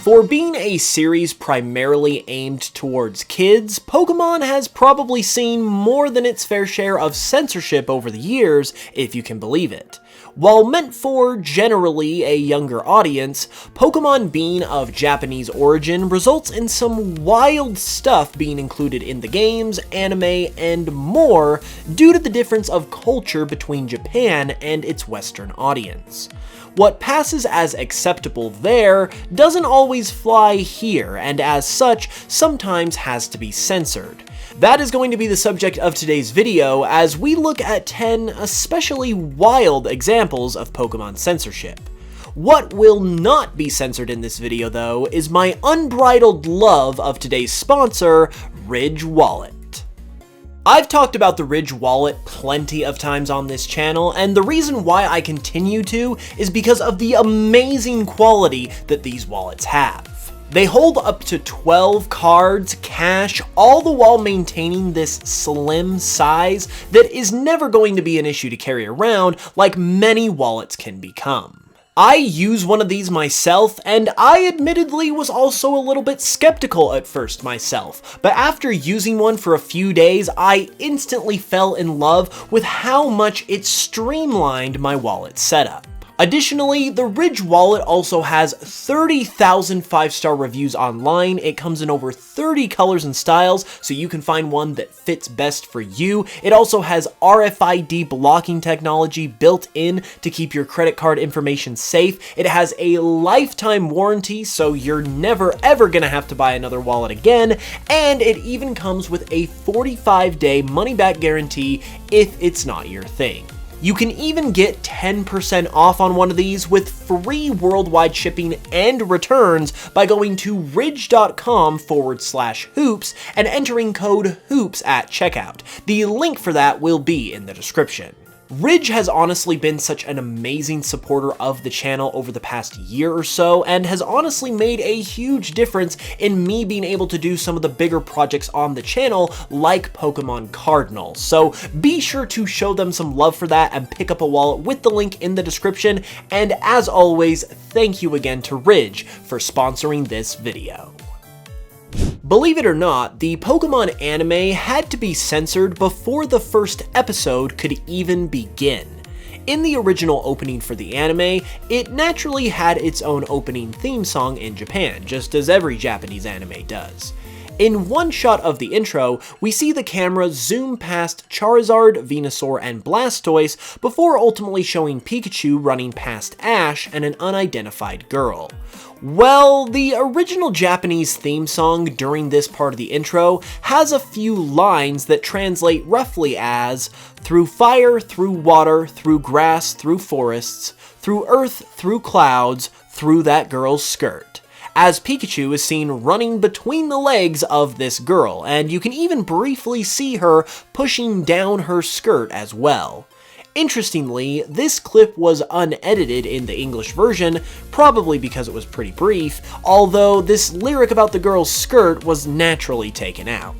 For being a series primarily aimed towards kids, Pokemon has probably seen more than its fair share of censorship over the years, if you can believe it. While meant for generally a younger audience, Pokemon being of Japanese origin results in some wild stuff being included in the games, anime, and more due to the difference of culture between Japan and its Western audience. What passes as acceptable there doesn't always fly here, and as such, sometimes has to be censored. That is going to be the subject of today's video as we look at 10 especially wild examples of Pokemon censorship. What will not be censored in this video though is my unbridled love of today's sponsor, Ridge Wallet. I've talked about the Ridge Wallet plenty of times on this channel, and the reason why I continue to is because of the amazing quality that these wallets have. They hold up to 12 cards, cash, all the while maintaining this slim size that is never going to be an issue to carry around like many wallets can become. I use one of these myself, and I admittedly was also a little bit skeptical at first myself, but after using one for a few days, I instantly fell in love with how much it streamlined my wallet setup. Additionally, the Ridge Wallet also has 30,000 5-star reviews online. It comes in over 30 colors and styles, so you can find one that fits best for you. It also has RFID blocking technology built in to keep your credit card information safe. It has a lifetime warranty, so you're never ever gonna have to buy another wallet again. And it even comes with a 45-day money-back guarantee if it's not your thing. You can even get 10% off on one of these with free worldwide shipping and returns by going to ridge.com/hoops and entering code HOOPS at checkout. The link for that will be in the description. Ridge has honestly been such an amazing supporter of the channel over the past year or so, and has honestly made a huge difference in me being able to do some of the bigger projects on the channel, like Pokemon Cardinal. So be sure to show them some love for that and pick up a wallet with the link in the description, and as always, thank you again to Ridge for sponsoring this video. Believe it or not, the Pokemon anime had to be censored before the first episode could even begin. In the original opening for the anime, it naturally had its own opening theme song in Japan, just as every Japanese anime does. In one shot of the intro, we see the camera zoom past Charizard, Venusaur, and Blastoise before ultimately showing Pikachu running past Ash and an unidentified girl. Well, the original Japanese theme song during this part of the intro has a few lines that translate roughly as, "Through fire, through water, through grass, through forests, through earth, through clouds, through that girl's skirt," as Pikachu is seen running between the legs of this girl, and you can even briefly see her pushing down her skirt as well. Interestingly, this clip was unedited in the English version, probably because it was pretty brief, although this lyric about the girl's skirt was naturally taken out.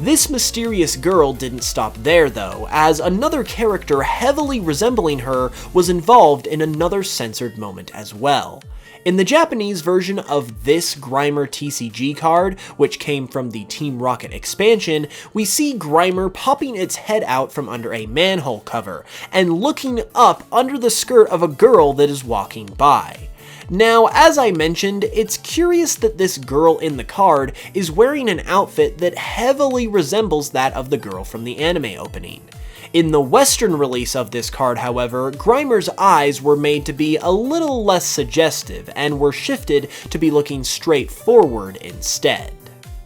This mysterious girl didn't stop there though, as another character heavily resembling her was involved in another censored moment as well. In the Japanese version of this Grimer TCG card, which came from the Team Rocket expansion, we see Grimer popping its head out from under a manhole cover, and looking up under the skirt of a girl that is walking by. Now, as I mentioned, it's curious that this girl in the card is wearing an outfit that heavily resembles that of the girl from the anime opening. In the Western release of this card, however, Grimer's eyes were made to be a little less suggestive and were shifted to be looking straight forward instead.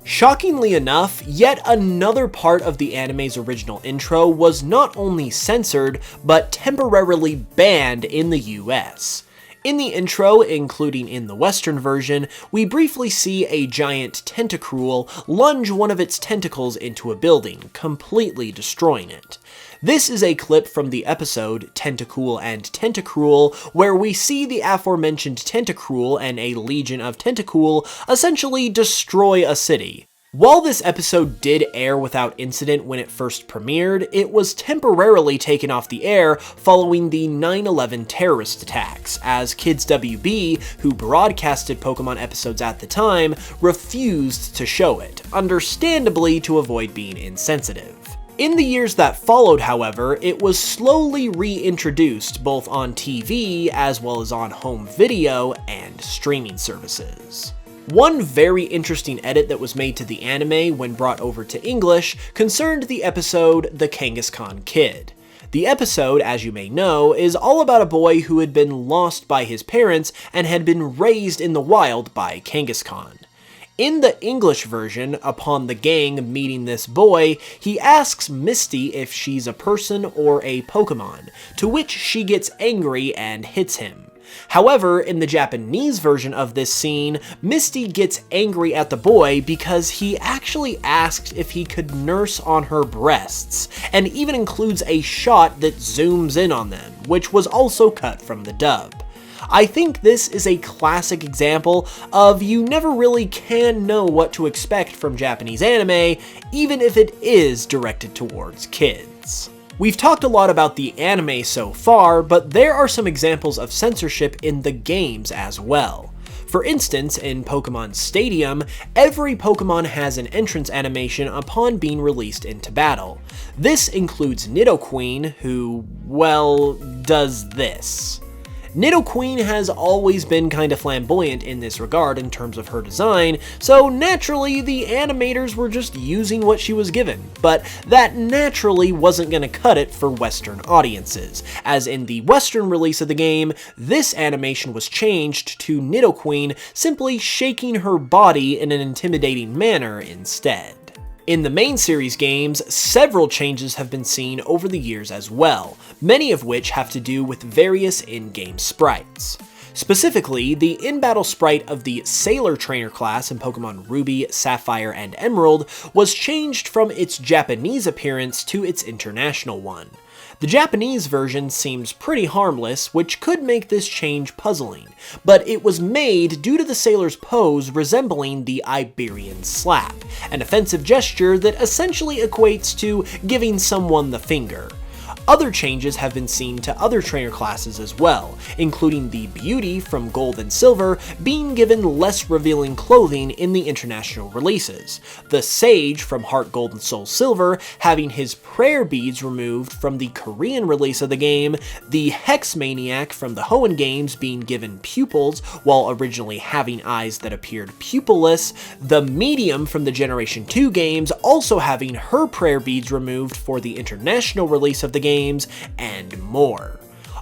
Shockingly enough, yet another part of the anime's original intro was not only censored, but temporarily banned in the US. In the intro, including in the Western version, we briefly see a giant Tentacruel lunge one of its tentacles into a building, completely destroying it. This is a clip from the episode Tentacool and Tentacruel, where we see the aforementioned Tentacruel and a legion of Tentacool essentially destroy a city. While this episode did air without incident when it first premiered, it was temporarily taken off the air following the 9/11 terrorist attacks, as Kids WB, who broadcasted Pokemon episodes at the time, refused to show it, understandably to avoid being insensitive. In the years that followed, however, it was slowly reintroduced both on TV as well as on home video and streaming services. One very interesting edit that was made to the anime when brought over to English concerned the episode The Kangaskhan Kid. The episode, as you may know, is all about a boy who had been lost by his parents and had been raised in the wild by Kangaskhan. In the English version, upon the gang meeting this boy, he asks Misty if she's a person or a Pokemon, to which she gets angry and hits him. However, in the Japanese version of this scene, Misty gets angry at the boy because he actually asked if he could nurse on her breasts, and even includes a shot that zooms in on them, which was also cut from the dub. I think this is a classic example of you never really can know what to expect from Japanese anime, even if it is directed towards kids. We've talked a lot about the anime so far, but there are some examples of censorship in the games as well. For instance, in Pokemon Stadium, every Pokemon has an entrance animation upon being released into battle. This includes Nidoqueen, who, well, does this. Nidoqueen has always been kinda flamboyant in this regard in terms of her design, so naturally the animators were just using what she was given, but that naturally wasn't gonna cut it for Western audiences, as in the Western release of the game, this animation was changed to Nidoqueen simply shaking her body in an intimidating manner instead. In the main series games, several changes have been seen over the years as well, many of which have to do with various in-game sprites. Specifically, the in-battle sprite of the Sailor Trainer class in Pokemon Ruby, Sapphire, and Emerald was changed from its Japanese appearance to its international one. The Japanese version seems pretty harmless, which could make this change puzzling, but it was made due to the sailor's pose resembling the Iberian slap, an offensive gesture that essentially equates to giving someone the finger. Other changes have been seen to other trainer classes as well, including the Beauty from Gold and Silver being given less revealing clothing in the international releases, the Sage from Heart Gold and Soul Silver having his prayer beads removed from the Korean release of the game, the Hex Maniac from the Hoenn games being given pupils while originally having eyes that appeared pupilless, the Medium from the Generation 2 games also having her prayer beads removed for the international release of the game, and more.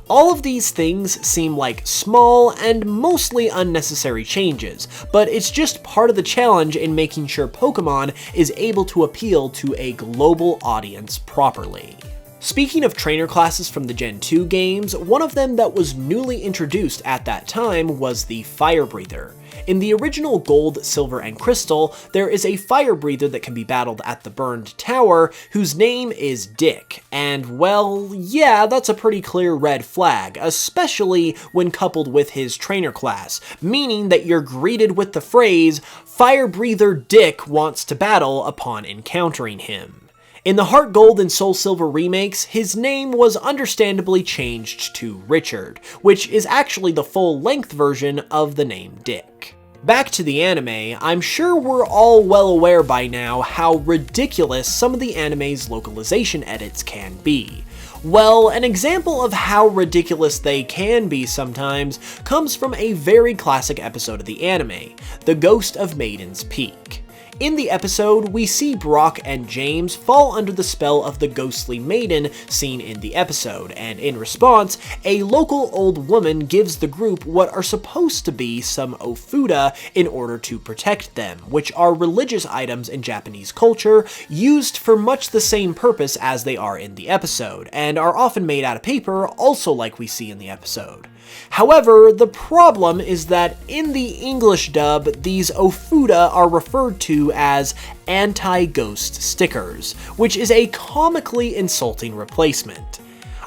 All of these things seem like small and mostly unnecessary changes, but it's just part of the challenge in making sure Pokemon is able to appeal to a global audience properly. Speaking of trainer classes from the Gen 2 games, one of them that was newly introduced at that time was the Fire Breather. In the original Gold, Silver, and Crystal, there is a fire breather that can be battled at the Burned Tower, whose name is Dick, and well, yeah, that's a pretty clear red flag, especially when coupled with his trainer class, meaning that you're greeted with the phrase, "Fire Breather Dick wants to battle" upon encountering him. In the Heart Gold and Soul Silver remakes, his name was understandably changed to Richard, which is actually the full-length version of the name Dick. Back to the anime, I'm sure we're all well aware by now how ridiculous some of the anime's localization edits can be. Well, an example of how ridiculous they can be sometimes comes from a very classic episode of the anime, The Ghost of Maiden's Peak. In the episode, we see Brock and James fall under the spell of the ghostly maiden seen in the episode, and in response, a local old woman gives the group what are supposed to be some ofuda in order to protect them, which are religious items in Japanese culture used for much the same purpose as they are in the episode, and are often made out of paper, also like we see in the episode. However, the problem is that in the English dub, these ofuda are referred to as AntiGhost Stickers, which is a comically insulting replacement.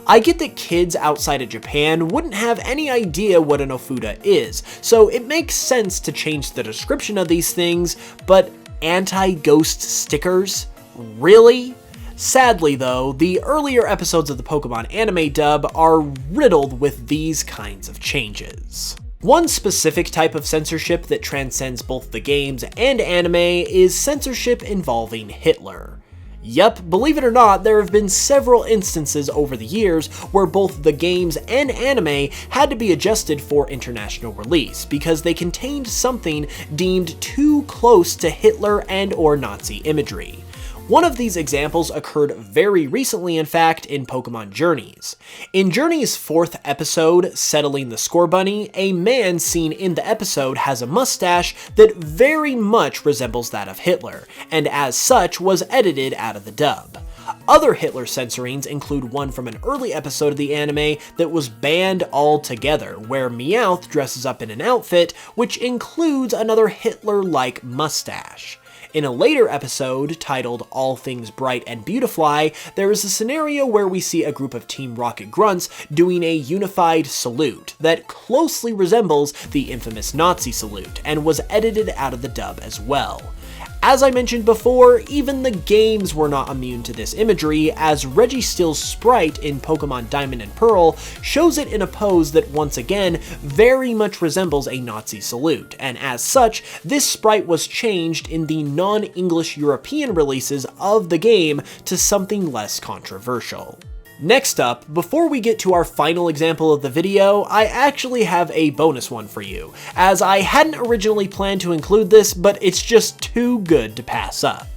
I get that kids outside of Japan wouldn't have any idea what an ofuda is, so it makes sense to change the description of these things, but AntiGhost Stickers? Really? Sadly though, the earlier episodes of the Pokemon Anime dub are riddled with these kinds of changes. One specific type of censorship that transcends both the games and anime is censorship involving Hitler. Yup, believe it or not, there have been several instances over the years where both the games and anime had to be adjusted for international release because they contained something deemed too close to Hitler and/or Nazi imagery. One of these examples occurred very recently, in fact, in Pokemon Journeys. In Journey's 4th episode, Settling the Scorbunny, a man seen in the episode has a mustache that very much resembles that of Hitler, and as such was edited out of the dub. Other Hitler censorings include one from an early episode of the anime that was banned altogether, where Meowth dresses up in an outfit which includes another Hitler-like mustache. In a later episode, titled All Things Bright and Beautifly, there is a scenario where we see a group of Team Rocket grunts doing a unified salute that closely resembles the infamous Nazi salute, and was edited out of the dub as well. As I mentioned before, even the games were not immune to this imagery, as Registeel's sprite in Pokemon Diamond and Pearl shows it in a pose that once again very much resembles a Nazi salute, and as such, this sprite was changed in the non-English European releases of the game to something less controversial. Next up, before we get to our final example of the video, I actually have a bonus one for you, as I hadn't originally planned to include this, but it's just too good to pass up.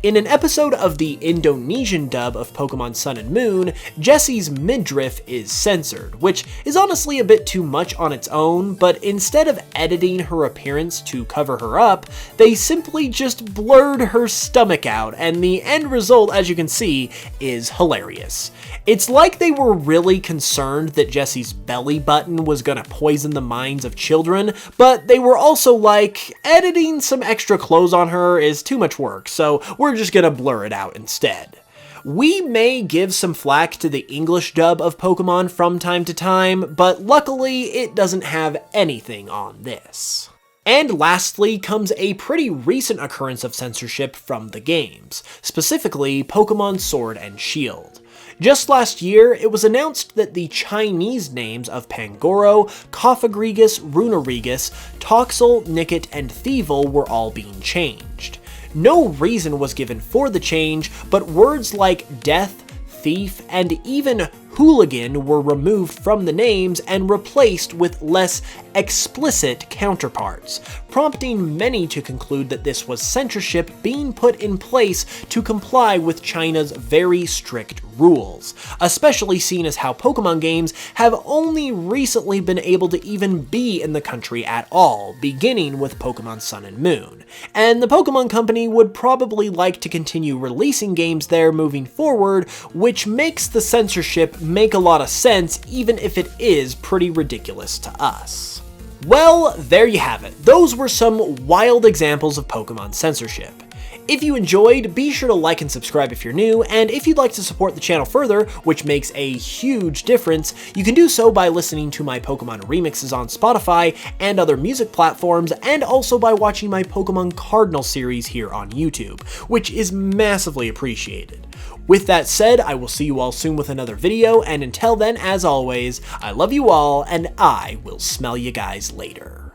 In an episode of the Indonesian dub of Pokemon Sun and Moon, Jessie's midriff is censored, which is honestly a bit too much on its own, but instead of editing her appearance to cover her up, they simply just blurred her stomach out, and the end result, as you can see, is hilarious. It's like they were really concerned that Jessie's belly button was gonna poison the minds of children, but they were also like, editing some extra clothes on her is too much work, so we're just gonna blur it out instead. We may give some flack to the English dub of Pokemon from time to time, but luckily it doesn't have anything on this. And lastly comes a pretty recent occurrence of censorship from the games, specifically Pokemon Sword and Shield. Just last year, it was announced that the Chinese names of Pangoro, Cofagrigus, Runerigus, Toxel, Nickit, and Thievul were all being changed. No reason was given for the change, but words like death, thief, and even hooligan were removed from the names and replaced with less explicit counterparts, prompting many to conclude that this was censorship being put in place to comply with China's very strict rules, especially seeing as how Pokemon games have only recently been able to even be in the country at all, beginning with Pokemon Sun and Moon. And the Pokemon Company would probably like to continue releasing games there moving forward, which makes the censorship make a lot of sense, even if it is pretty ridiculous to us. Well, there you have it. Those were some wild examples of Pokemon censorship. If you enjoyed, be sure to like and subscribe if you're new, and if you'd like to support the channel further, which makes a huge difference, you can do so by listening to my Pokemon remixes on Spotify and other music platforms, and also by watching my Pokemon Cardinal series here on YouTube, which is massively appreciated. With that said, I will see you all soon with another video, and until then, as always, I love you all, and I will smell you guys later.